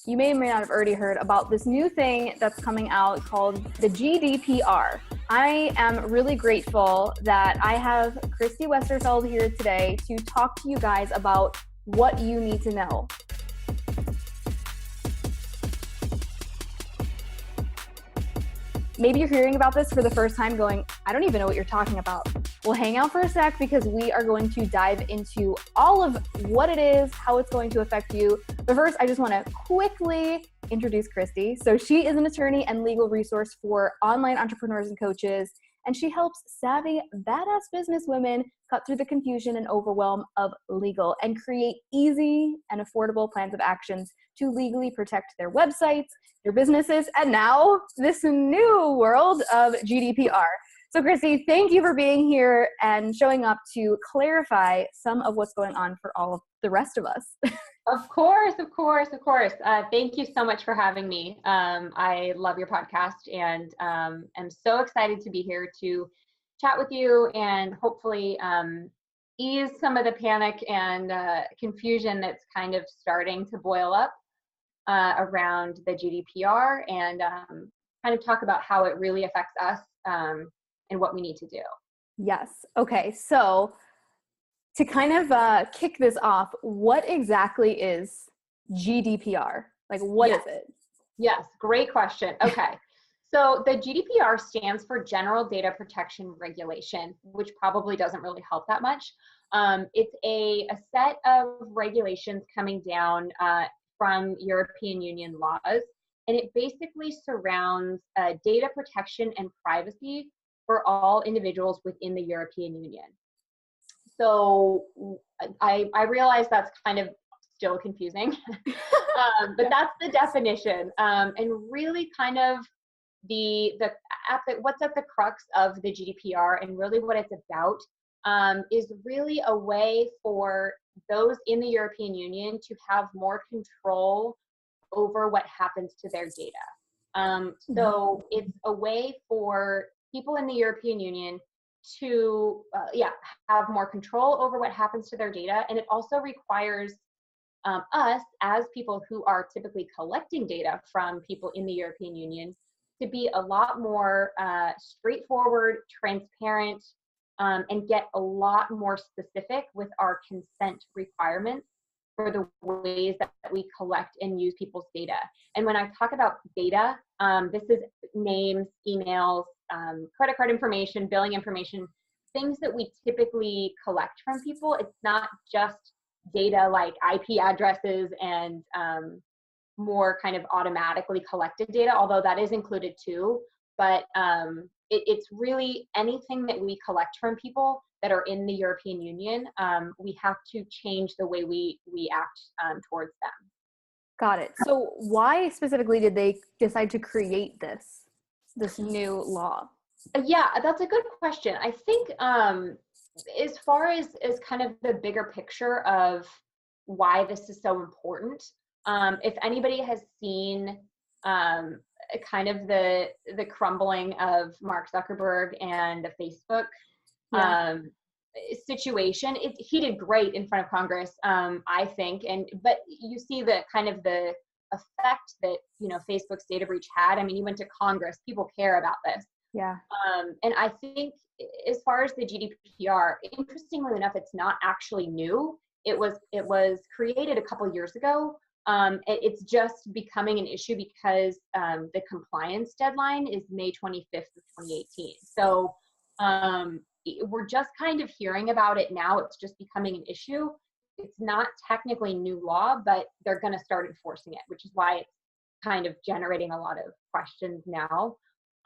you may or may not have already heard about this new thing that's coming out called the GDPR. I am really grateful that I have Christy Westerfeld here today to talk to you guys about what you need to know. Maybe you're hearing about this for the first time going, I don't even know what you're talking about. Well, hang out for a sec because we are going to dive into all of what it is, how it's going to affect you. But first, I just want to quickly introduce Christy. So she is an attorney and legal resource for online entrepreneurs and coaches, and she helps savvy, badass business women cut through the confusion and overwhelm of legal and create easy and affordable plans of actions to legally protect their websites, their businesses, and now this new world of GDPR. So Christy, thank you for being here and showing up to clarify some of what's going on for all of the rest of us. Of course. Thank you so much for having me. I love your podcast and am so excited to be here to chat with you and hopefully ease some of the panic and confusion that's kind of starting to boil up around the GDPR and kind of talk about how it really affects us and what we need to do. Yes. Okay. So to kind of kick this off, what exactly is GDPR? Like, what is it? Yes. Great question. Okay. So the GDPR stands for General Data Protection Regulation, which probably doesn't really help that much. It's a set of regulations coming down from European Union laws, and it basically surrounds data protection and privacy for all individuals within the European Union. So I realize that's kind of still confusing, but that's the definition, and really kind of what's at the crux of the GDPR and really what it's about is really a way for those in the European Union to have more control over what happens to their data. So it's a way for people in the European Union to have more control over what happens to their data, and it also requires us as people who are typically collecting data from people in the European Union to be a lot more straightforward, transparent, and get a lot more specific with our consent requirements for the ways that we collect and use people's data. And when I talk about data, this is names, emails, credit card information, billing information, things that we typically collect from people. It's not just data like IP addresses and more kind of automatically collected data, although that is included too. But it's really anything that we collect from people that are in the European Union. We have to change the way we act towards them. Got it. So why specifically did they decide to create this new law? Yeah, that's a good question. I think as far as kind of the bigger picture of why this is so important, if anybody has seen kind of the crumbling of Mark Zuckerberg and the Facebook situation, he did great in front of Congress, I think, but you see the kind of the effect that Facebook's data breach had. I mean, you went to Congress, people care about this. Yeah. And I think as far as the GDPR, interestingly enough, it's not actually new. It was created a couple years ago. It's just becoming an issue because the compliance deadline is May 25th of 2018. So we're just kind of hearing about it now. It's just becoming an issue. It's not technically new law, but they're going to start enforcing it, which is why it's kind of generating a lot of questions now.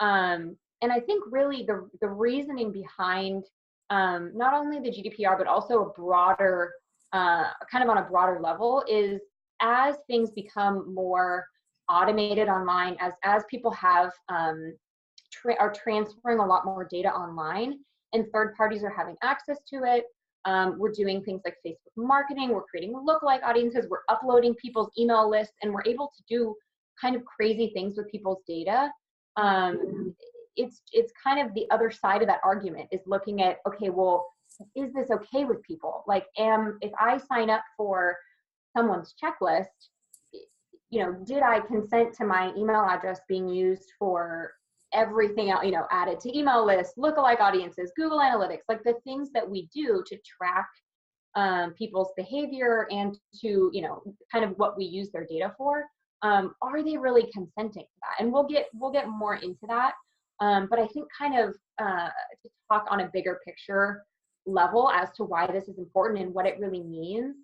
And I think really the reasoning behind not only the GDPR, but also a broader, kind of on a broader level, is as things become more automated online, as people have are transferring a lot more data online and third parties are having access to it. We're doing things like Facebook marketing, we're creating lookalike audiences, we're uploading people's email lists, and we're able to do kind of crazy things with people's data. It's kind of the other side of that argument is looking at, okay, well, is this okay with people? Like, if I sign up for someone's checklist, did I consent to my email address being used for everything else, added to email lists, lookalike audiences, Google Analytics, like the things that we do to track people's behavior and to, kind of what we use their data for. Are they really consenting to that? And we'll get more into that. But I think kind of to talk on a bigger picture level as to why this is important and what it really means.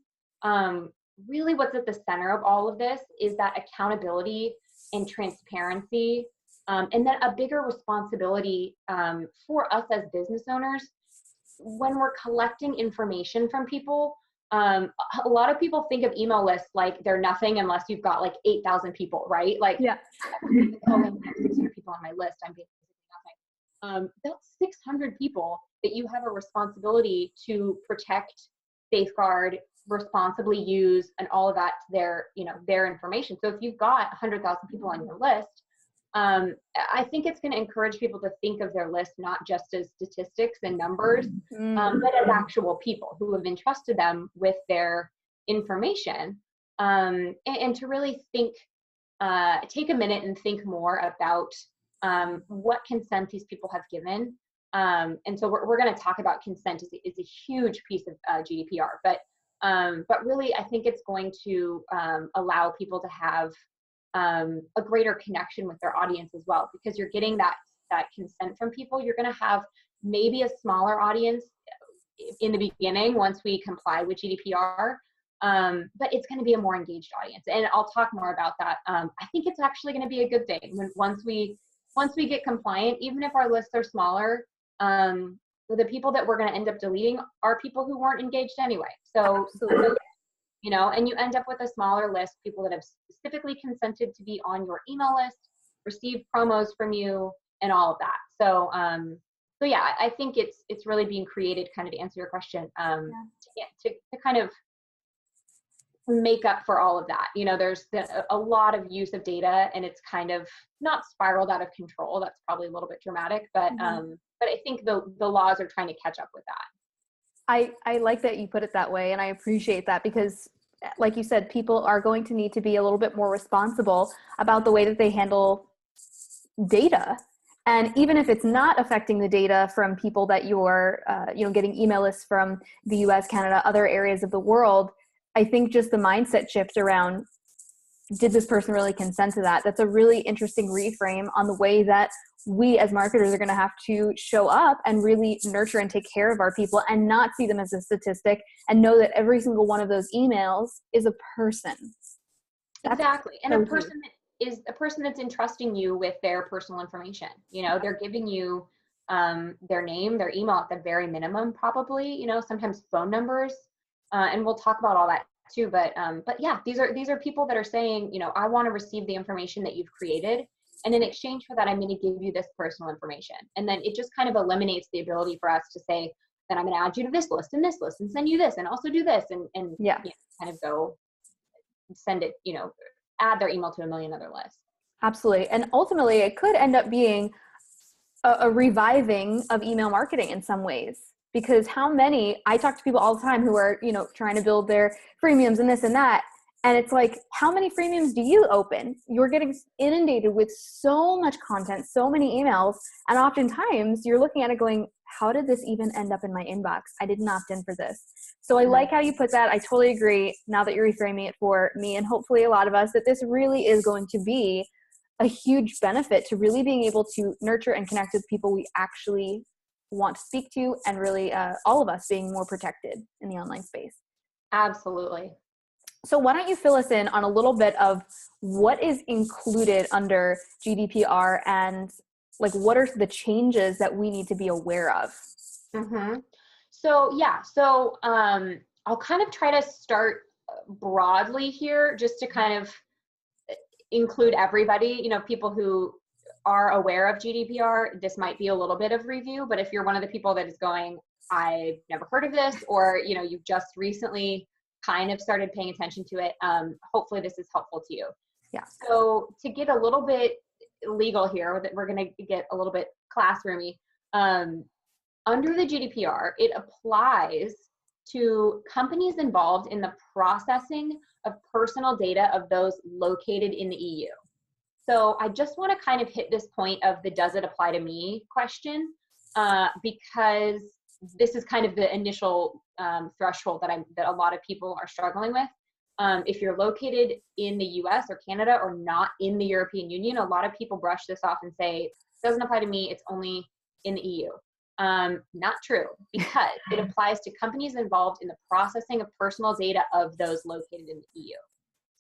Really what's at the center of all of this is that accountability and transparency, and then a bigger responsibility for us as business owners when we're collecting information from people. A lot of people think of email lists like they're nothing unless you've got like 8,000 people, right? Like, yeah. I have 600 people on my list, I'm basically nothing. That's 600 people that you have a responsibility to protect, safeguard, responsibly use, and all of that to their information. So if you've got 100,000 people on your list, I think it's going to encourage people to think of their list not just as statistics and numbers, but as actual people who have entrusted them with their information, and to really think, take a minute and think more about what consent these people have given. And so we're going to talk about consent is a huge piece of GDPR, but really I think it's going to allow people to have a greater connection with their audience as well, because you're getting that consent from people. You're going to have maybe a smaller audience in the beginning once we comply with GDPR, but it's going to be a more engaged audience, and I'll talk more about that. I think it's actually going to be a good thing once we get compliant, even if our lists are smaller. The people that we're going to end up deleting are people who weren't engaged anyway. So, Absolutely. and you end up with a smaller list, people that have specifically consented to be on your email list, receive promos from you, and all of that. So yeah, I think it's really being created, kind of to answer your question, to kind of make up for all of that. There's a lot of use of data, and it's kind of not spiraled out of control. That's probably a little bit dramatic, but I think the laws are trying to catch up with that. I like that you put it that way, and I appreciate that, because like you said, people are going to need to be a little bit more responsible about the way that they handle data. And even if it's not affecting the data from people that you're getting email lists from the US, Canada, other areas of the world, I think just the mindset shift around, did this person really consent to that? That's a really interesting reframe on the way that we as marketers are going to have to show up and really nurture and take care of our people, and not see them as a statistic, and know that every single one of those emails is a person. Exactly. And a person is a person that's entrusting you with their personal information. They're giving you their name, their email at the very minimum, probably, sometimes phone numbers. And we'll talk about all that too. But yeah, these are people that are saying, I want to receive the information that you've created, and in exchange for that, I'm going to give you this personal information. And then it just kind of eliminates the ability for us to say, then I'm going to add you to this list and send you this, and also do this, and kind of go send it, add their email to a million other lists. Absolutely. And ultimately it could end up being a reviving of email marketing in some ways, because I talk to people all the time who are, trying to build their freemiums and this and that. And it's like, how many freemiums do you open? You're getting inundated with so much content, so many emails. And oftentimes you're looking at it going, how did this even end up in my inbox? I didn't opt in for this. So I like how you put that. I totally agree, now that you're reframing it for me and hopefully a lot of us, that this really is going to be a huge benefit to really being able to nurture and connect with people we actually want to speak to, and really all of us being more protected in the online space. Absolutely. So why don't you fill us in on a little bit of what is included under GDPR, and like what are the changes that we need to be aware of? So I'll kind of try to start broadly here, just to kind of include everybody, people who are aware of GDPR. This might be a little bit of review, but if you're one of the people that is going, I've never heard of this, or you've just recently kind of started paying attention to it, hopefully this is helpful to you. Yeah. So to get a little bit legal here, we're going to get a little bit classroomy. Under the GDPR, it applies to companies involved in the processing of personal data of those located in the EU. So I just want to kind of hit this point of the does it apply to me question, because this is kind of the initial threshold that a lot of people are struggling with. If you're located in the US or Canada or not in the European Union, a lot of people brush this off and say, it doesn't apply to me, it's only in the EU. Not true, because it applies to companies involved in the processing of personal data of those located in the EU.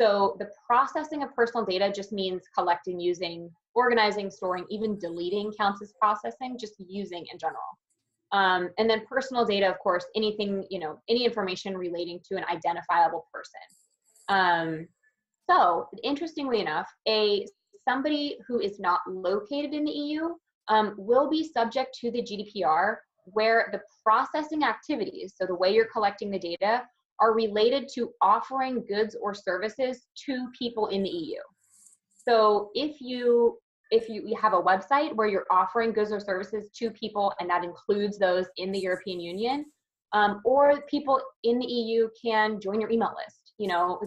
So the processing of personal data just means collecting, using, organizing, storing, even deleting counts as processing, just using in general. And then personal data, of course, anything, any information relating to an identifiable person. So interestingly enough, somebody who is not located in the EU will be subject to the GDPR, where the processing activities, so the way you're collecting the data, are related to offering goods or services to people in the EU. So if you have a website where you're offering goods or services to people, and that includes those in the European Union, or people in the EU can join your email list.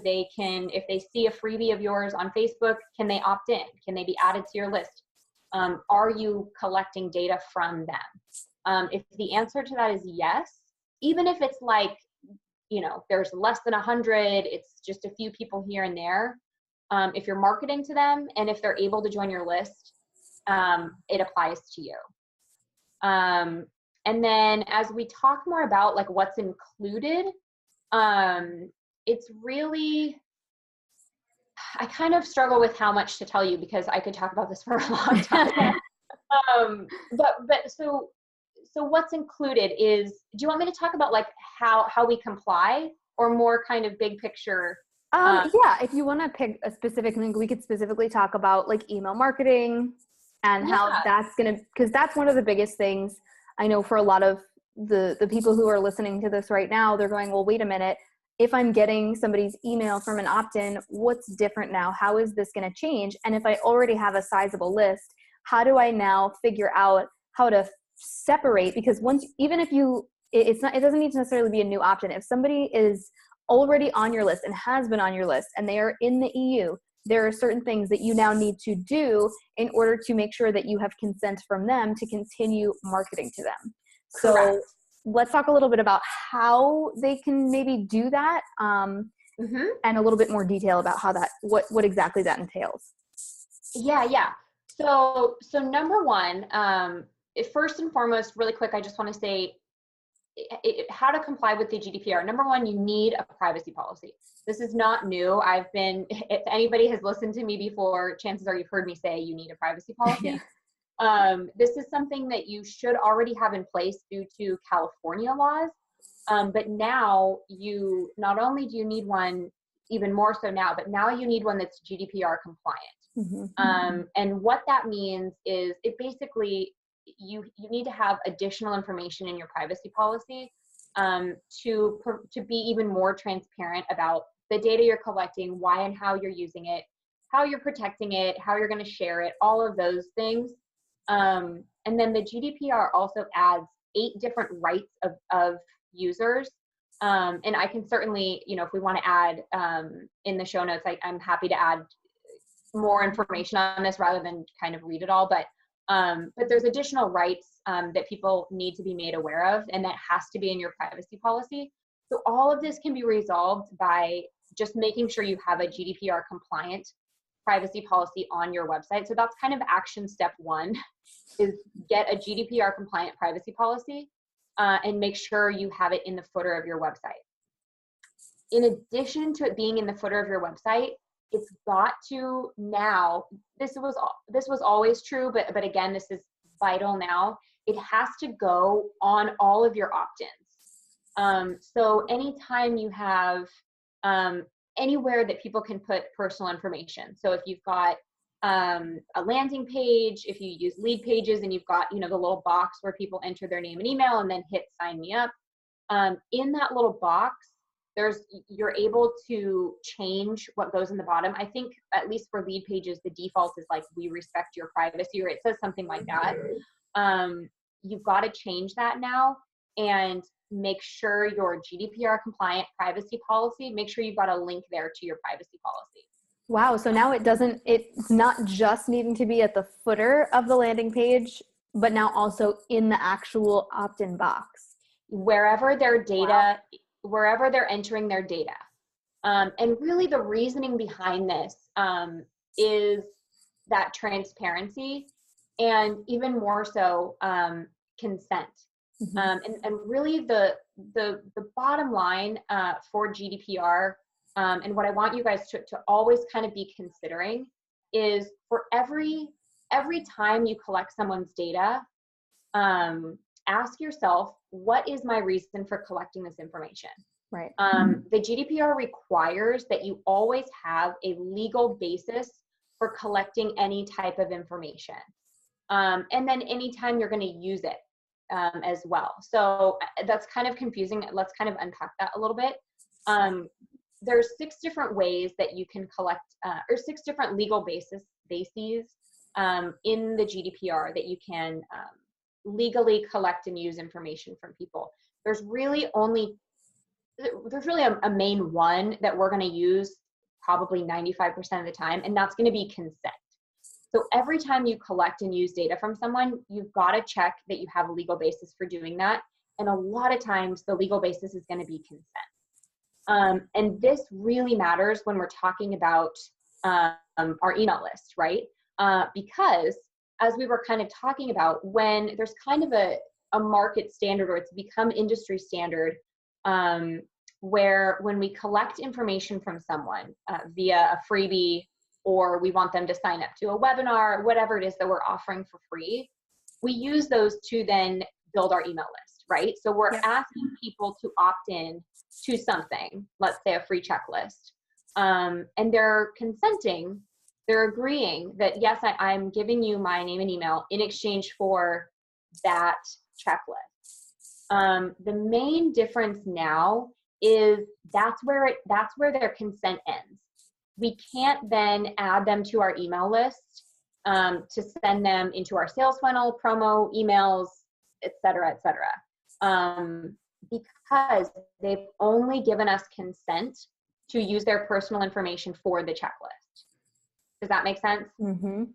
They can, if they see a freebie of yours on Facebook, can they opt in? Can they be added to your list? Are you collecting data from them? If the answer to that is yes, even if it's like, there's less than 100, it's just a few people here and there. If you're marketing to them and if they're able to join your list, it applies to you. And then as we talk more about like what's included, it's really, I kind of struggle with how much to tell you because I could talk about this for a long time. So what's included is, do you want me to talk about like how we comply, or more kind of big picture? Yeah, if you want to pick a specific thing, we could specifically talk about like email marketing and how that's going to, because that's one of the biggest things I know for a lot of the people who are listening to this right now. They're going, well, wait a minute. If I'm getting somebody's email from an opt-in, what's different now? How is this going to change? And if I already have a sizable list, how do I now figure out how to separate? Because even if it doesn't need to necessarily be a new opt-in. If somebody is already on your list and has been on your list and they are in the EU, there are certain things that you now need to do in order to make sure that you have consent from them to continue marketing to them. Correct. So let's talk a little bit about how they can maybe do that, and a little bit more detail about how what exactly that entails. Yeah. So number one, first and foremost, really quick, I just want to say how to comply with the GDPR. Number one, you need a privacy policy. This is not new. If anybody has listened to me before, chances are you've heard me say you need a privacy policy. Yeah. This is something that you should already have in place due to California laws. But now not only do you need one, even more so now, but now you need one that's GDPR compliant. And what that means is it basically, you need to have additional information in your privacy policy to be even more transparent about the data you're collecting, why and how you're using it, how you're protecting it, how you're going to share it, all of those things. And then the GDPR also adds 8 different rights of users. And I can certainly, if we want to add in the show notes, I'm happy to add more information on this rather than kind of read it all. But there's additional rights that people need to be made aware of, and that has to be in your privacy policy. So all of this can be resolved by just making sure you have a GDPR compliant privacy policy on your website. So that's kind of action step 1, is get a GDPR compliant privacy policy and make sure you have it in the footer of your website. In addition to it being in the footer of your website, it's got to now, this was always true, but again, this is vital now. It has to go on all of your opt-ins. So anytime you have anywhere that people can put personal information. So if you've got a landing page, if you use lead pages and you've got, the little box where people enter their name and email and then hit sign me up, in that little box, you're able to change what goes in the bottom. I think at least for lead pages, the default is like, we respect your privacy, or it says something like that. You've got to change that now. And make sure your GDPR compliant privacy policy, make sure you've got a link there to your privacy policy. Wow. So now it's not just needing to be at the footer of the landing page, but now also in the actual opt-in box. Wherever their data, wherever they're entering their data. And really the reasoning behind this is that transparency and even more so consent. And really the bottom line for GDPR and what I want you guys to always kind of be considering is for every time you collect someone's data, ask yourself, what is my reason for collecting this information? Right. The GDPR requires that you always have a legal basis for collecting any type of information. And then anytime you're going to use it as well. So that's kind of confusing. Let's kind of unpack that a little bit. There's 6 different ways that you can collect, or 6 different legal bases in the GDPR that you can legally collect and use information from people. There's really a main one that we're going to use probably 95% of the time, and that's going to be consent. So every time you collect and use data from someone, you've got to check that you have a legal basis for doing that. And a lot of times the legal basis is going to be consent. And this really matters when we're talking about our email list, right? Because as we were kind of talking about, when there's kind of a market standard, or it's become industry standard, where when we collect information from someone via a freebie, or we want them to sign up to a webinar, whatever it is that we're offering for free, we use those to then build our email list, right? So we're asking people to opt in to something, let's say a free checklist, and they're consenting, they're agreeing that, yes, I'm giving you my name and email in exchange for that checklist. The main difference now is that's where their consent ends. We can't then add them to our email list to send them into our sales funnel, promo, emails, et cetera, because they've only given us consent to use their personal information for the checklist. Does that make sense? Mm-hmm.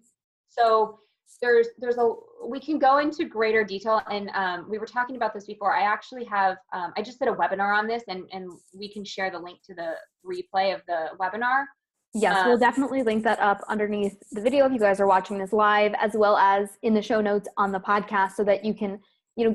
So we can go into greater detail, and we were talking about this before. I actually have, I just did a webinar on this, and we can share the link to the replay of the webinar. Yes, we'll definitely link that up underneath the video if you guys are watching this live, as well as in the show notes on the podcast, so that you can,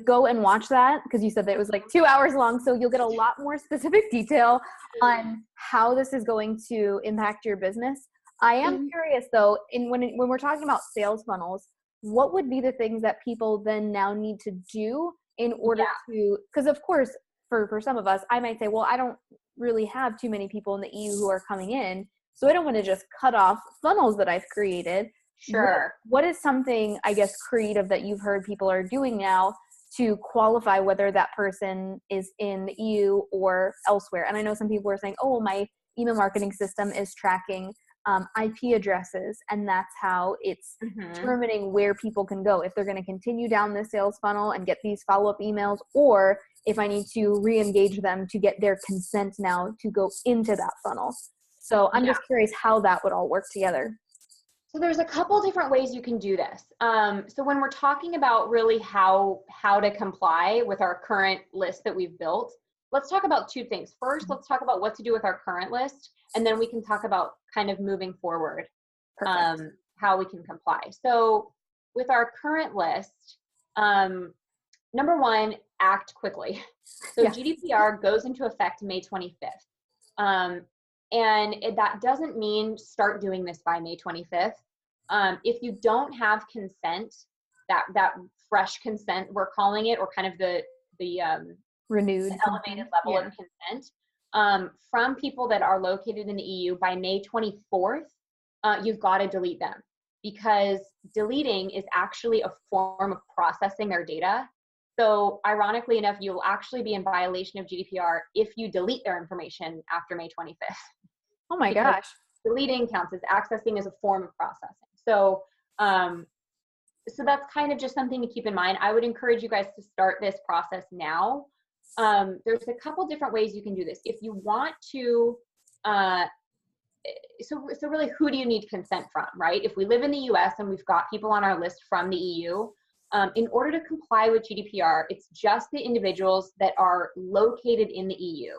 go and watch that, because you said that it was like 2 hours long. So you'll get a lot more specific detail on how this is going to impact your business. I am curious though, when we're talking about sales funnels, what would be the things that people then now need to do in order to, because of course, for some of us, I might say, well, I don't really have too many people in the EU who are coming in, so I don't want to just cut off funnels that I've created. Sure. What is something, I guess, creative that you've heard people are doing now to qualify whether that person is in the EU or elsewhere? And I know some people are saying, oh, my email marketing system is tracking IP addresses, and that's how it's determining where people can go, if they're going to continue down the sales funnel and get these follow-up emails, or if I need to re-engage them to get their consent now to go into that funnel. So I'm just curious how that would all work together. So there's a couple different ways you can do this. So when we're talking about really how to comply with our current list that we've built, let's talk about 2 things. First, let's talk about what to do with our current list, and then we can talk about kind of moving forward, how we can comply. So with our current list, number 1, act quickly. So GDPR goes into effect May 25th. And that doesn't mean start doing this by May 25th. If you don't have consent, that fresh consent, we're calling it, or kind of the renewed elevated level of consent, from people that are located in the EU by May 24th, you've got to delete them, because deleting is actually a form of processing their data. So ironically enough, you'll actually be in violation of GDPR if you delete their information after May 25th. Oh my gosh. Deleting counts as accessing as a form of processing. So, so that's kind of just something to keep in mind. I would encourage you guys to start this process now. There's a couple different ways you can do this. If you want to, so really, who do you need consent from, right? If we live in the US and we've got people on our list from the EU, in order to comply with GDPR, it's just the individuals that are located in the EU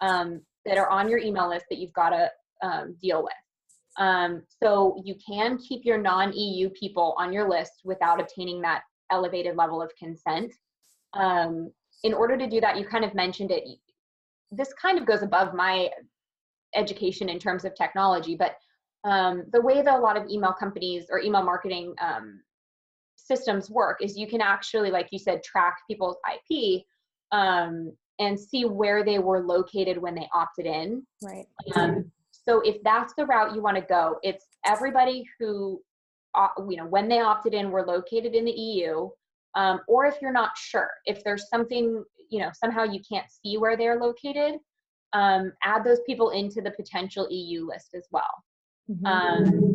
that are on your email list that you've got to deal with. So you can keep your non-EU people on your list without obtaining that elevated level of consent. In order to do that, you kind of mentioned it. This kind of goes above my education in terms of technology, but the way that a lot of email companies or email marketing systems work is you can actually, like you said, track people's IP and see where they were located when they opted in. Right. So if that's the route you want to go, it's everybody who, when they opted in were located in the EU, or if you're not sure, if there's something, somehow you can't see where they're located, add those people into the potential EU list as well. Mm-hmm.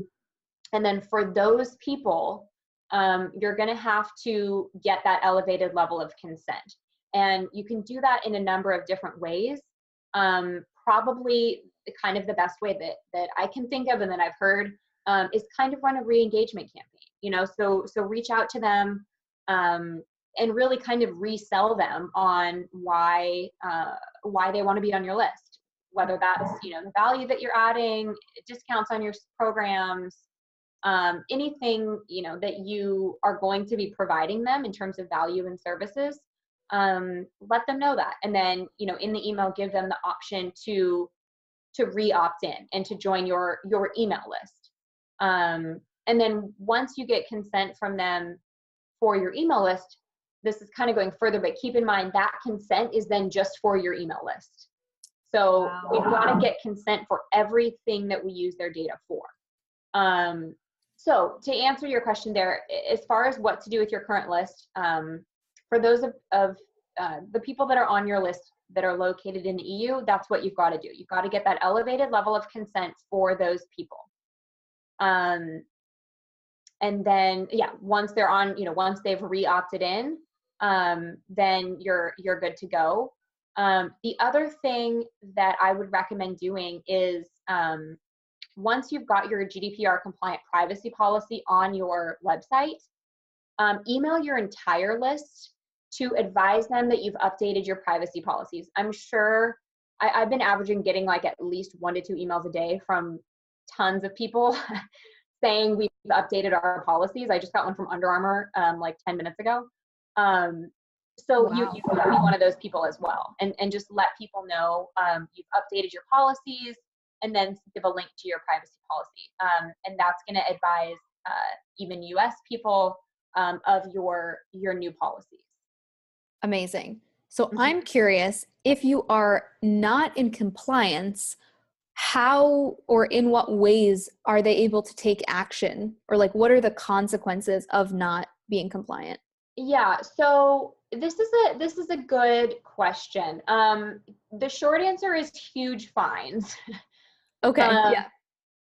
And then for those people, you're going to have to get that elevated level of consent. And you can do that in a number of different ways. Probably kind of the best way that I can think of and that I've heard is kind of run a re-engagement campaign. So reach out to them and really kind of resell them on why they want to be on your list, whether that's the value that you're adding, discounts on your programs, anything that you are going to be providing them in terms of value and services. Let them know that, and then in the email, give them the option to re-opt in and to join your email list. And then once you get consent from them for your email list, this is kind of going further, but keep in mind that consent is then just for your email list. So we've got to get consent for everything that we use their data for. So to answer your question there, as far as what to do with your current list, for those of the people that are on your list that are located in the EU, that's what you've got to do. You've got to get that elevated level of consent for those people. And then, once they're on, once they've re-opted in, then you're good to go. The other thing that I would recommend doing is once you've got your GDPR compliant privacy policy on your website, email your entire list to advise them that you've updated your privacy policies. I'm sure I've been averaging getting like at least 1 to 2 emails a day from tons of people saying we've updated our policies. I just got one from Under Armour like 10 minutes ago. So Wow. you can be one of those people as well, and just let people know you've updated your policies, and then give a link to your privacy policy. And that's going to advise even US people of your new policies. Amazing. So I'm curious, if you are not in compliance, how or in what ways are they able to take action, or like what are the consequences of not being compliant? Yeah, so this is a good question. The short answer is huge fines. Okay. Yeah.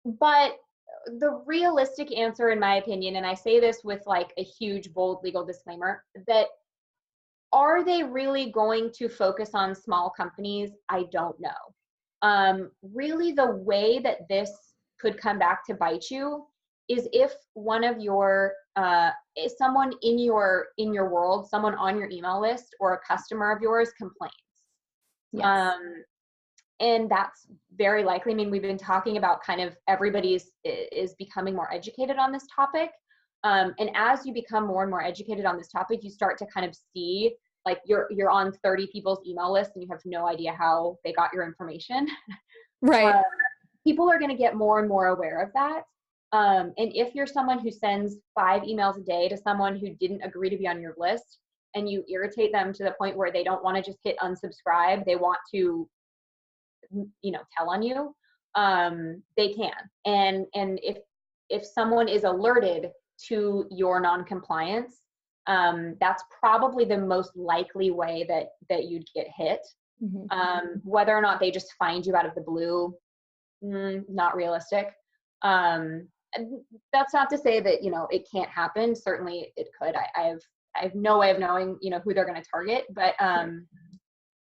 But the realistic answer, in my opinion, and I say this with like a huge, bold legal disclaimer, that are they really going to focus on small companies? I don't know. Really, the way that this could come back to bite you is if one of your, is someone in your world, someone on your email list or a customer of yours complains. Yes. And that's very likely. I mean, we've been talking about kind of everybody is becoming more educated on this topic. And as you become more and more educated on this topic, you start to kind of see like you're on 30 people's email list and you have no idea how they got your information. Right. People are going to get more and more aware of that. And if you're someone who sends 5 emails a day to someone who didn't agree to be on your list, and you irritate them to the point where they don't want to just hit unsubscribe, they want to, tell on you, they can. And if someone is alerted to your non-compliance, that's probably the most likely way that you'd get hit. Mm-hmm. Whether or not they just find you out of the blue, not realistic. That's not to say that it can't happen. Certainly it could. I have no way of knowing who they're going to target, but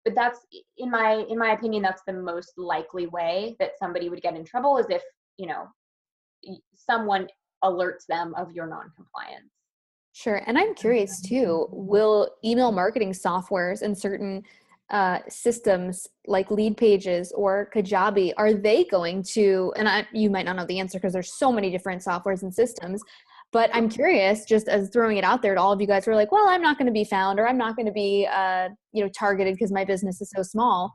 but that's, in my opinion, that's the most likely way that somebody would get in trouble, is if, you know, someone alerts them of your non-compliance. Sure. And I'm curious too, will email marketing softwares and certain systems like Lead Pages or Kajabi, are they going to, and you might not know the answer because there's so many different softwares and systems, but I'm curious, just as throwing it out there to all of you guys who are like, well, I'm not going to be found, or I'm not going to be, targeted because my business is so small.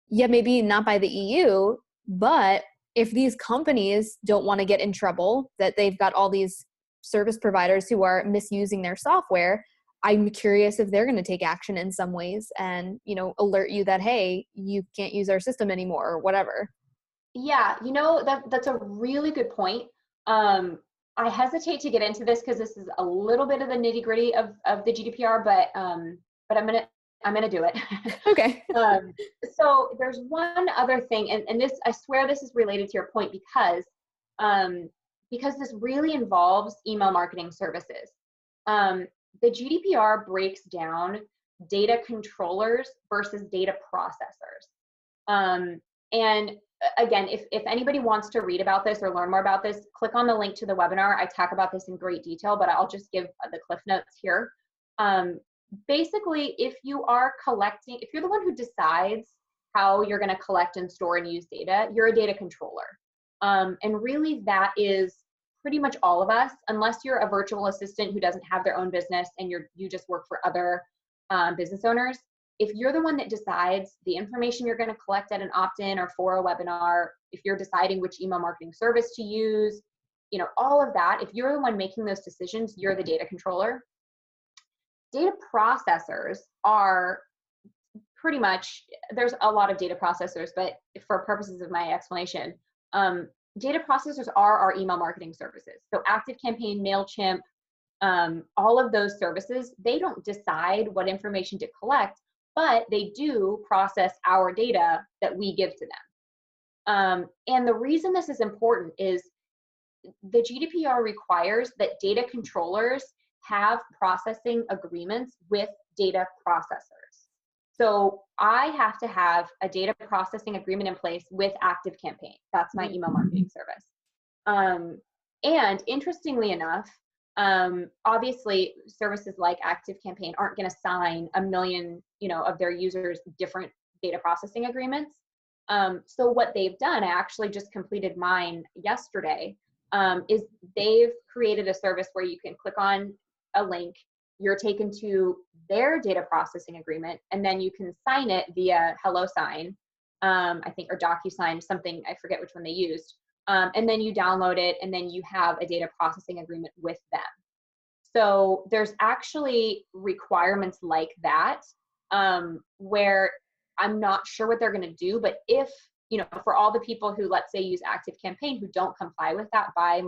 Yeah, maybe not by the EU, but if these companies don't want to get in trouble, that they've got all these service providers who are misusing their software, I'm curious if they're going to take action in some ways and, alert you that, hey, you can't use our system anymore or whatever. Yeah, that's a really good point. I hesitate to get into this because this is a little bit of the nitty gritty of the GDPR, but I'm gonna do it. Okay. So there's one other thing, and this, I swear this is related to your point, because this really involves email marketing services. The GDPR breaks down data controllers versus data processors. And again, if anybody wants to read about this or learn more about this, click on the link to the webinar. I talk about this in great detail, but I'll just give the cliff notes here. Basically, if you're the one who decides how you're going to collect and store and use data, you're a data controller. And really that is pretty much all of us, unless you're a virtual assistant who doesn't have their own business and you just work for other business owners. If you're the one that decides the information you're going to collect at an opt-in or for a webinar, if you're deciding which email marketing service to use, all of that, if you're the one making those decisions, you're the data controller. Data processors are pretty much, there's a lot of data processors, but for purposes of my explanation, data processors are our email marketing services. So ActiveCampaign, MailChimp, all of those services, they don't decide what information to collect, but they do process our data that we give to them. And the reason this is important is the GDPR requires that data controllers have processing agreements with data processors. So I have to have a data processing agreement in place with ActiveCampaign. That's my email marketing service. And interestingly enough, obviously services like ActiveCampaign aren't going to sign a million, of their users different data processing agreements. So what they've done, I actually just completed mine yesterday, is they've created a service where you can click on a link, you're taken to their data processing agreement, and then you can sign it via HelloSign, I think, or DocuSign, something, I forget which one they used. And then you download it, and then you have a data processing agreement with them. So there's actually requirements like that, where I'm not sure what they're going to do, but if, for all the people who, let's say, use ActiveCampaign who don't comply with that by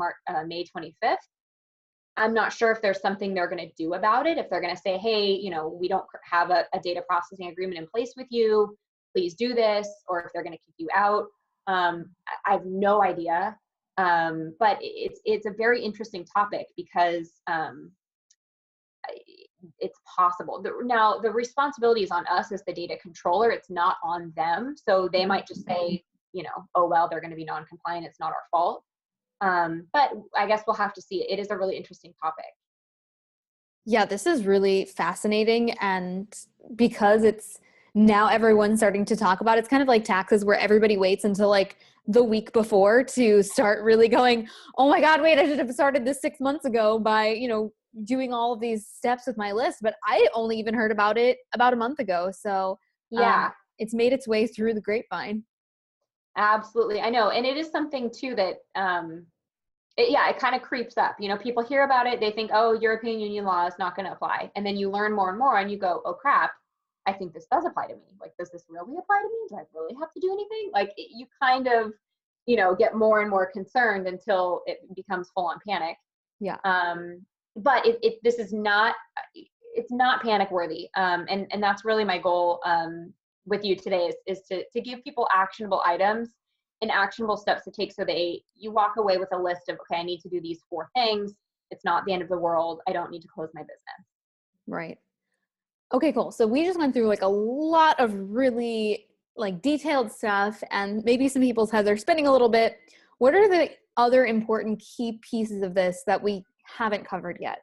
May 25th, I'm not sure if there's something they're going to do about it. If they're going to say, hey, we don't have a data processing agreement in place with you, please do this, or if they're going to kick you out. I have no idea. But it's a very interesting topic because it's possible. Now, the responsibility is on us as the data controller. It's not on them. So they might just say, oh, well, they're going to be non-compliant. It's not our fault. But I guess we'll have to see. It is a really interesting topic. Yeah, this is really fascinating. And because it's now everyone's starting to talk about it, it's kind of like taxes where everybody waits until like the week before to start really going, oh my God, wait, I should have started this 6 months ago by, doing all of these steps with my list. But I only even heard about it about a month ago. So yeah, it's made its way through the grapevine. Absolutely. I know. And it is something too that, it kind of creeps up. People hear about it. They think, oh, European Union law is not going to apply. And then you learn more and more and you go, oh crap, I think this does apply to me. Like, does this really apply to me? Do I really have to do anything? Like, you kind of, get more and more concerned until it becomes full on panic. Yeah. But this is not, it's not panic worthy. And that's really my goal with you today is to give people actionable items and actionable steps to take so you walk away with a list of, okay, I need to do these 4 things. It's not the end of the world. I don't need to close my business. Right. Okay, cool. So we just went through like a lot of really like detailed stuff, and maybe some people's heads are spinning a little bit. What are the other important key pieces of this that we haven't covered yet?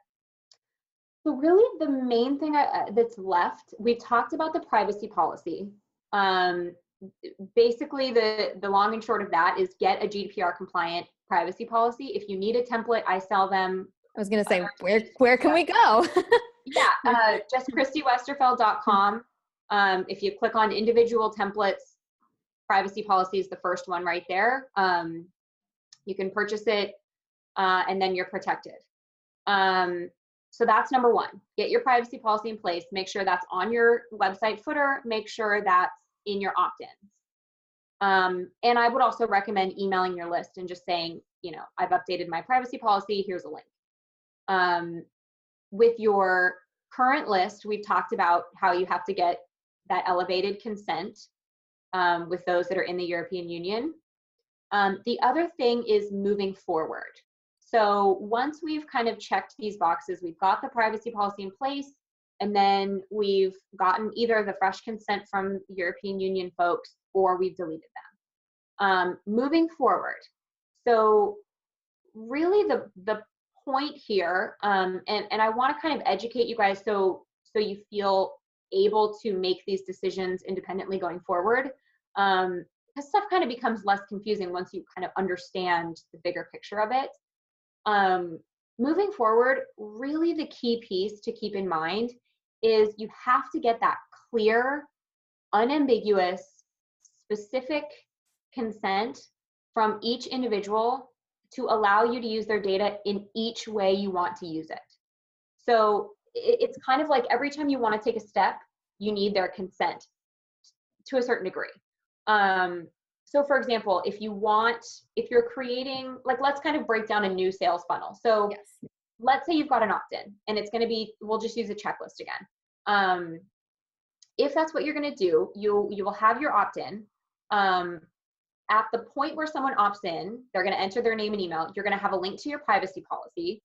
So really the main thing that's left, we talked about the privacy policy. Um, Basically the long and short of that is get a GDPR compliant privacy policy. If you need a template, I sell them. I was going to say, where can we go? Yeah, just ChristyWesterfeld.com. If you click on individual templates, privacy policy is the first one right there. You can purchase it and then you're protected. So that's number one. Get your privacy policy in place. Make sure that's on your website footer. Make sure that's in your opt-ins. And I would also recommend emailing your list and just saying, I've updated my privacy policy. Here's a link. With your current list, we've talked about how you have to get that elevated consent with those that are in the European Union. The other thing is moving forward. So once we've kind of checked these boxes, we've got the privacy policy in place, and then we've gotten either the fresh consent from European Union folks or we've deleted them. Moving forward. So really the point here, and I want to kind of educate you guys so you feel able to make these decisions independently going forward. Because stuff kind of becomes less confusing once you kind of understand the bigger picture of it. Moving forward, really the key piece to keep in mind is you have to get that clear, unambiguous, specific consent from each individual to allow you to use their data in each way you want to use it. So it's kind of like every time you want to take a step, you need their consent to a certain degree. So for example, if you're creating, like, let's kind of break down a new sales funnel. So yes. Let's say you've got an opt-in and it's going to be, we'll just use a checklist again. If that's what you're going to do, you will have your opt-in. At the point where someone opts in, they're going to enter their name and email. You're going to have a link to your privacy policy.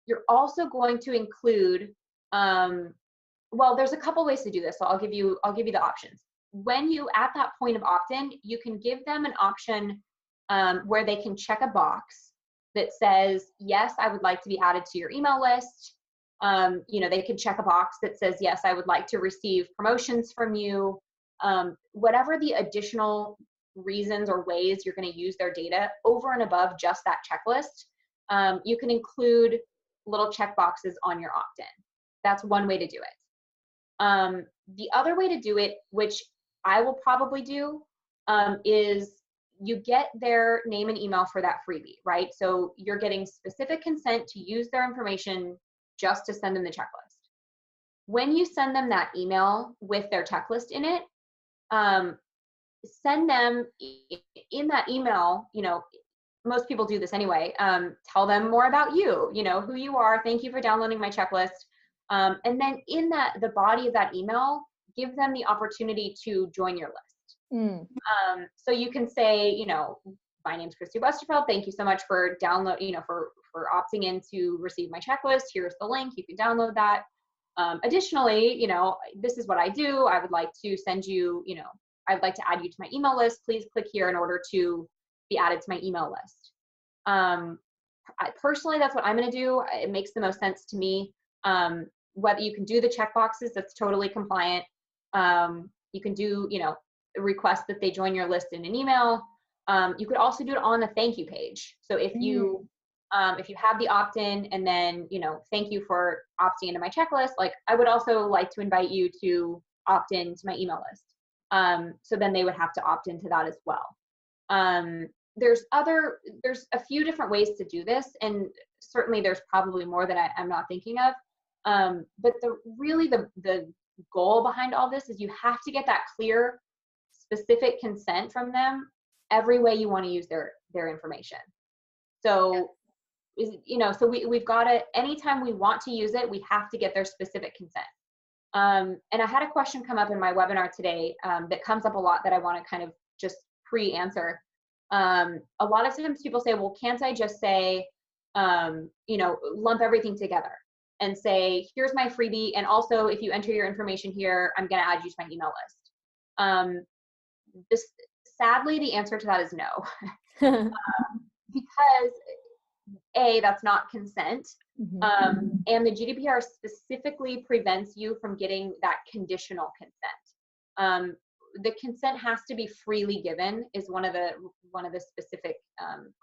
You're also going to include, well, there's a couple ways to do this. So I'll give you the options. When you, at that point of opt-in, you can give them an option where they can check a box that says, yes, I would like to be added to your email list. They can check a box that says, yes, I would like to receive promotions from you. Whatever the additional reasons or ways you're going to use their data over and above just that checklist, you can include little check boxes on your opt-in. That's one way to do it. The other way to do it, which I will probably do, is you get their name and email for that freebie, right? So you're getting specific consent to use their information just to send them the checklist. When you send them that email with their checklist in it, send them in that email, most people do this anyway, tell them more about you, who you are, thank you for downloading my checklist. And then in the body of that email, give them the opportunity to join your list. So you can say, my name's Christy Westerfeld. Thank you so much for for opting in to receive my checklist. Here's the link. You can download that. Additionally, this is what I do. I would like to send you, I'd like to add you to my email list. Please click here in order to be added to my email list. Personally, that's what I'm going to do. It makes the most sense to me. Whether you can do the check boxes, that's totally compliant. You can do, request that they join your list in an email. You could also do it on the thank you page. So if you have the opt-in and then, thank you for opting into my checklist, like I would also like to invite you to opt in to my email list. So then they would have to opt into that as well. There's a few different ways to do this, and certainly there's probably more that I'm not thinking of. But the goal behind all this is you have to get that clear, specific consent from them every way you want to use their information. So, so we've got to, anytime we want to use it, we have to get their specific consent. And I had a question come up in my webinar today that comes up a lot that I want to kind of just pre-answer. A lot of times people say, well, can't I just say, lump everything together? and say, here's my freebie. And also, if you enter your information here, I'm going to add you to my email list. Sadly, the answer to that is no, because that's not consent. And the GDPR specifically prevents you from getting that conditional consent. The consent has to be freely given is one of the specific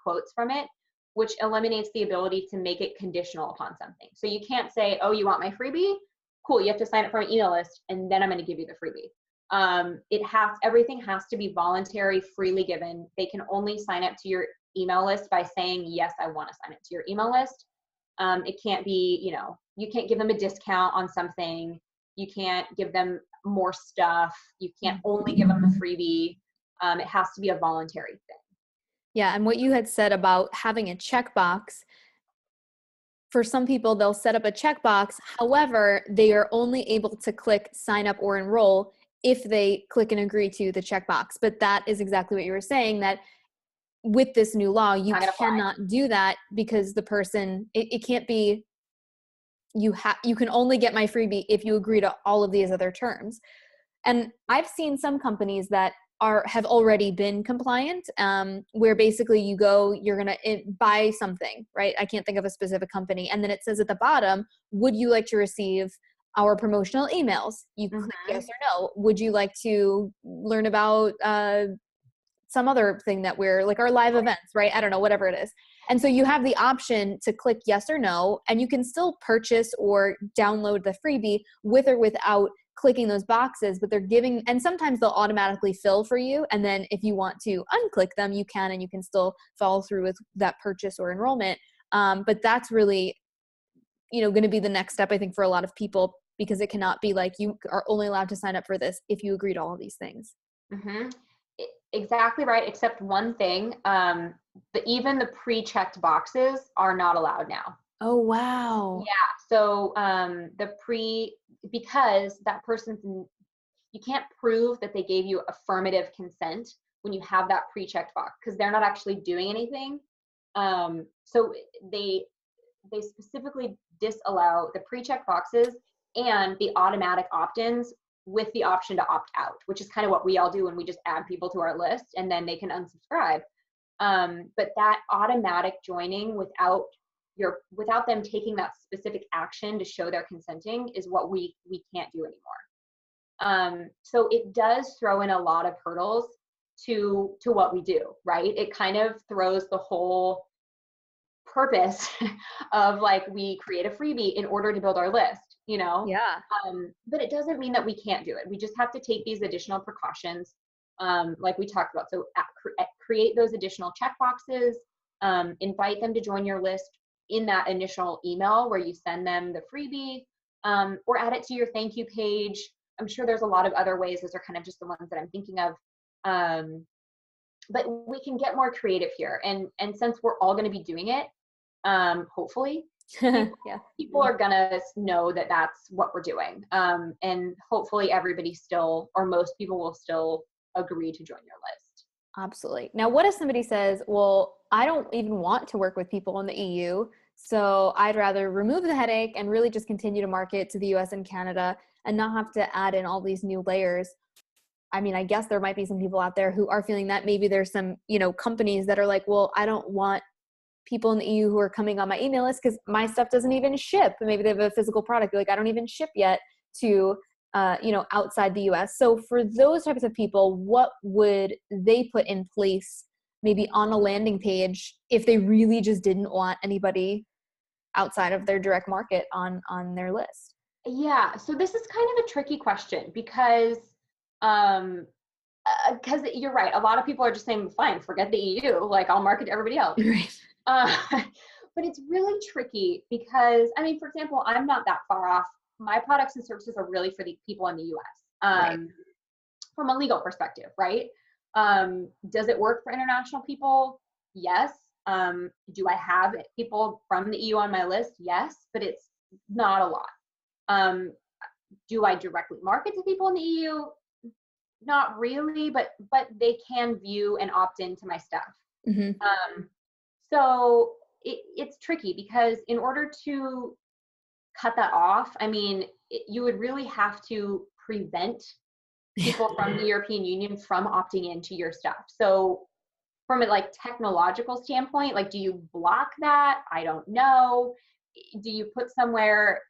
quotes from it, which eliminates the ability to make it conditional upon something. So you can't say, oh, you want my freebie? Cool, you have to sign up for my email list, and then I'm going to give you the freebie. Everything has to be voluntary, freely given. They can only sign up to your email list by saying, yes, I want to sign up to your email list. It can't be, you can't give them a discount on something. You can't give them more stuff. You can't only give them the freebie. It has to be a voluntary thing. Yeah. And what you had said about having a checkbox, for some people, they'll set up a checkbox. However, they are only able to click sign up or enroll if they click and agree to the checkbox. But that is exactly what you were saying, that with this new law, you cannot do that because the person, it can't be, you can only get my freebie if you agree to all of these other terms. And I've seen some companies that have already been compliant, where basically you go, you're going to buy something, right? I can't think of a specific company. And then it says at the bottom, would you like to receive our promotional emails? You click yes or no. Would you like to learn about some other thing that we're like our live events, right? I don't know, whatever it is. And so you have the option to click yes or no, and you can still purchase or download the freebie with or without clicking those boxes, but they're giving, and sometimes they'll automatically fill for you. And then if you want to unclick them, you can, and you can still follow through with that purchase or enrollment. But that's really, going to be the next step, I think, for a lot of people, because it cannot be like you are only allowed to sign up for this if you agree to all of these things. Exactly right, except one thing, even the pre-checked boxes are not allowed now. Oh, wow. Yeah, so because that person's, you can't prove that they gave you affirmative consent when you have that pre-checked box, because they're not actually doing anything. So they specifically disallow the pre-checked boxes and the automatic opt-ins with the option to opt out, which is kind of what we all do when we just add people to our list and then they can unsubscribe. But that automatic joining without them taking that specific action to show they're consenting is what we can't do anymore. So it does throw in a lot of hurdles to what we do, right? It kind of throws the whole purpose of like, we create a freebie in order to build our list, Yeah. But it doesn't mean that we can't do it. We just have to take these additional precautions, like we talked about. So create those additional checkboxes, invite them to join your list in that initial email where you send them the freebie, or add it to your thank you page. I'm sure there's a lot of other ways. Those are kind of just the ones that I'm thinking of. But we can get more creative here. And since we're all going to be doing it, hopefully, people are going to know that that's what we're doing. And hopefully everybody still, or most people will still agree to join your list. Absolutely. Now, what if somebody says, well, I don't even want to work with people in the EU, so I'd rather remove the headache and really just continue to market to the US and Canada and not have to add in all these new layers? I mean, I guess there might be some people out there who are feeling that. Maybe there's some, companies that are like, well, I don't want people in the EU who are coming on my email list because my stuff doesn't even ship. Maybe they have a physical product. They're like, I don't even ship yet to, outside the US. So for those types of people, what would they put in place maybe on a landing page if they really just didn't want anybody outside of their direct market on their list? Yeah. So this is kind of a tricky question because you're right. A lot of people are just saying, fine, forget the EU. Like, I'll market to everybody else. Right. But it's really tricky because, I mean, for example, I'm not that far off. My products and services are really for the people in the US, Right. From a legal perspective, right? Does it work for international people? Yes. Do I have people from the EU on my list? Yes, but it's not a lot. Do I directly market to people in the EU? Not really, but they can view and opt into my stuff. Mm-hmm. So it's tricky because in order to cut that off, I mean, you would really have to prevent people from the European Union from opting into your stuff. So from a like technological standpoint, like, do you block that? I don't know. Do you put somewhere?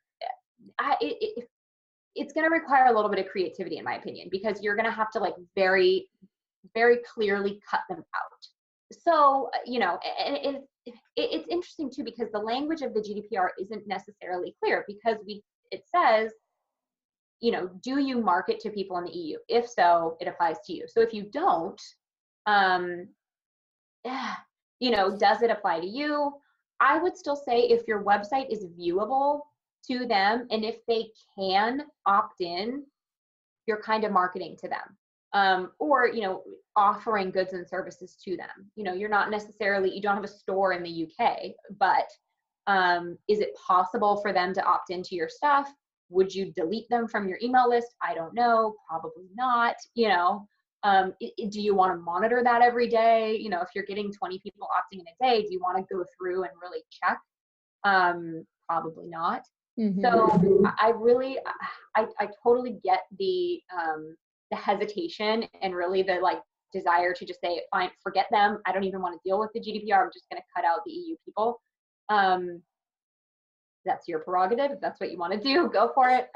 It's going to require a little bit of creativity, in my opinion, because you're going to have to like very, very clearly cut them out. So, you know, it's interesting too, because the language of the GDPR isn't necessarily clear, because it says, you know, do you market to people in the EU? If so, it applies to you. So if you don't, you know, does it apply to you? I would still say if your website is viewable to them, and if they can opt in, you're kind of marketing to them. Or, you know, offering goods and services to them. You know, you're not necessarily, you don't have a store in the UK, but is it possible for them to opt into your stuff? Would you delete them from your email list? I don't know, probably not. You know, do you want to monitor that every day? You know, if you're getting 20 people opting in a day, do you want to go through and really check? Probably not. Mm-hmm. So I totally get the hesitation, and really the like desire to just say, fine, forget them. I don't even want to deal with the GDPR. I'm just going to cut out the EU people. That's your prerogative. If that's what you want to do, go for it.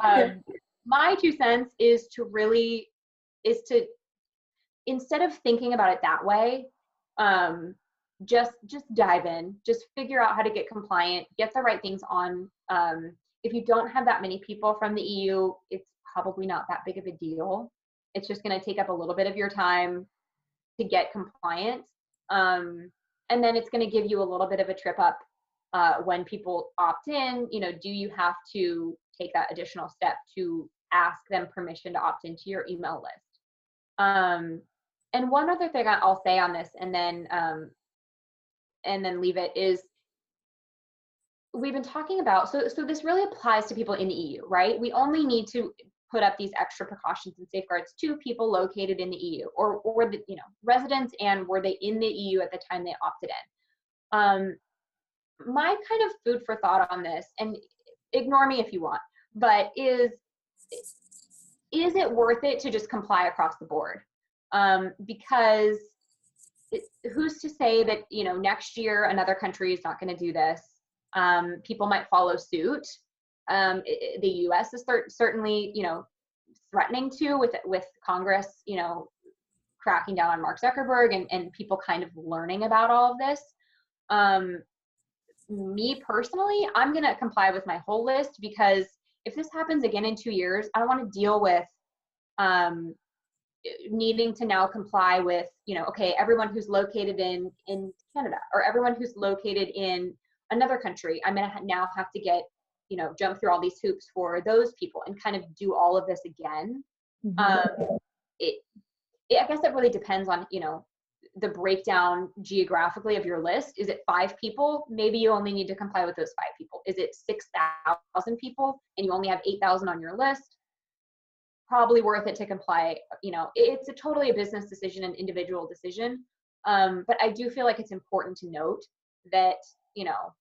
My 2 cents is to instead of thinking about it that way, just dive in, just figure out how to get compliant, get the right things on. If you don't have that many people from the EU, it's probably not that big of a deal. It's just going to take up a little bit of your time to get compliant. And then it's going to give you a little bit of a trip up when people opt in. You know, do you have to take that additional step to ask them permission to opt into your email list? And one other thing I'll say on this, and then leave it, is we've been talking about, so this really applies to people in the EU, right? We only need to put up these extra precautions and safeguards to people located in the EU, or the, you know, residents, and were they in the EU at the time they opted in. My kind of food for thought on this, and ignore me if you want, but is it worth it to just comply across the board? Because who's to say that, you know, next year another country is not going to do this? People might follow suit. The U.S. is certainly, you know, threatening to, with Congress, you know, cracking down on Mark Zuckerberg, and people kind of learning about all of this. Me personally, I'm going to comply with my whole list, because if this happens again in 2 years, I don't want to deal with needing to now comply with, you know, okay, everyone who's located in Canada, or everyone who's located in another country, I'm going to now have to get, you know, jump through all these hoops for those people, and kind of do all of this again. Mm-hmm. I guess it really depends on, you know, the breakdown geographically of your list. Is it 5 people? Maybe you only need to comply with those 5 people. Is it 6,000 people and you only have 8,000 on your list? Probably worth it to comply. You know, it's totally a business decision, an individual decision. But I do feel like it's important to note that, you know,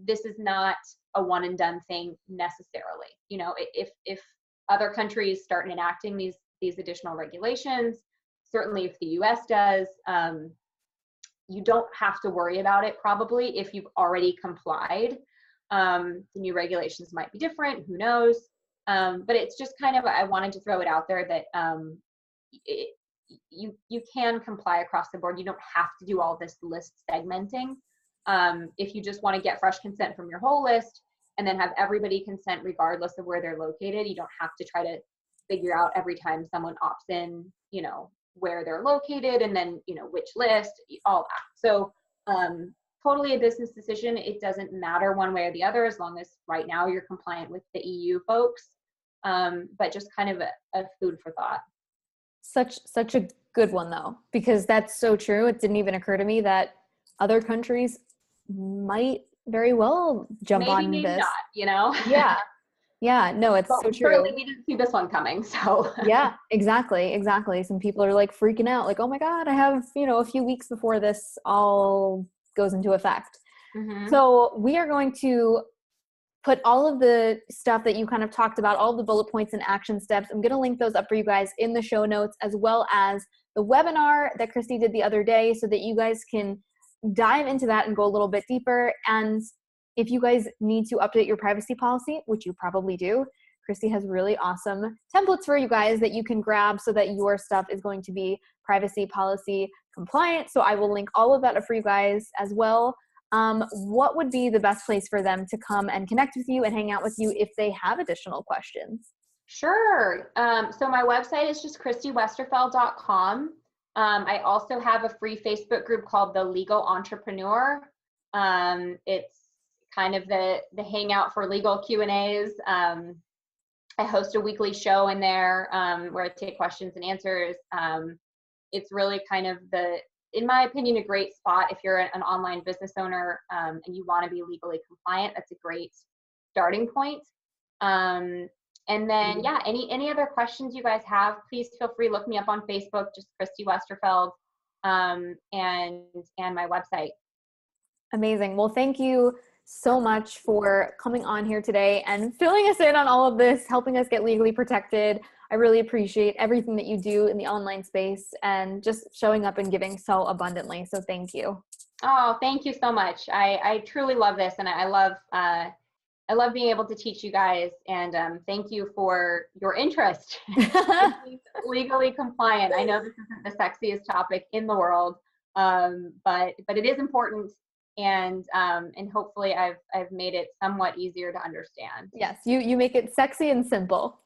this is not a one and done thing necessarily. You know, if other countries start enacting these additional regulations, certainly if the US does, you don't have to worry about it probably if you've already complied. The new regulations might be different, who knows? But it's just kind of, I wanted to throw it out there that you can comply across the board. You don't have to do all this list segmenting. If you just want to get fresh consent from your whole list and then have everybody consent regardless of where they're located, you don't have to try to figure out every time someone opts in, you know, where they're located, and then, you know, which list, all that. So totally a business decision. It doesn't matter one way or the other, as long as right now you're compliant with the EU folks. But just kind of a food for thought. Such a good one though, because that's so true. It didn't even occur to me that other countries might very well jump on maybe this. Not, you know? Yeah, no, it's so true. Surely we didn't see this one coming, so. Yeah, exactly. Some people are like freaking out, like, oh my God, I have, you know, a few weeks before this all goes into effect. Mm-hmm. So we are going to put all of the stuff that you kind of talked about, all the bullet points and action steps. I'm going to link those up for you guys in the show notes, as well as the webinar that Christy did the other day, so that you guys can dive into that and go a little bit deeper. And if you guys need to update your privacy policy, which you probably do, Christy has really awesome templates for you guys that you can grab so that your stuff is going to be privacy policy compliant. So I will link all of that up for you guys as well. What would be the best place for them to come and connect with you and hang out with you if they have additional questions? Sure. So my website is just christywesterfeld.com. I also have a free Facebook group called The Legal Entrepreneur. It's kind of the hangout for legal Q&As. I host a weekly show in there where I take questions and answers. It's really kind of in my opinion, a great spot if you're an online business owner and you want to be legally compliant. That's a great starting point. And then, yeah, any other questions you guys have, please feel free, look me up on Facebook, just Christy Westerfeld, and my website. Amazing. Well, thank you so much for coming on here today and filling us in on all of this, helping us get legally protected. I really appreciate everything that you do in the online space and just showing up and giving so abundantly. So thank you. Oh, thank you so much. I truly love this, and I love being able to teach you guys, and thank you for your interest in being legally compliant. I know this isn't the sexiest topic in the world, but it is important, and hopefully I've made it somewhat easier to understand. Yes, you make it sexy and simple.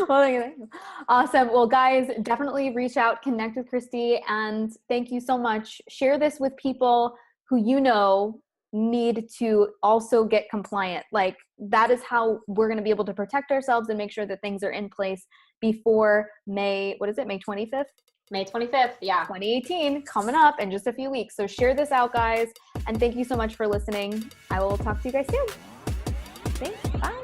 Well, thank you. Awesome. Well, guys, definitely reach out, connect with Christy, and thank you so much. Share this with people who you know need to also get compliant. Like, that is how we're going to be able to protect ourselves and make sure that things are in place before May 25th? May 25th, yeah. 2018, coming up in just a few weeks. So share this out, guys, and thank you so much for listening. I will talk to you guys soon. Thanks. Bye.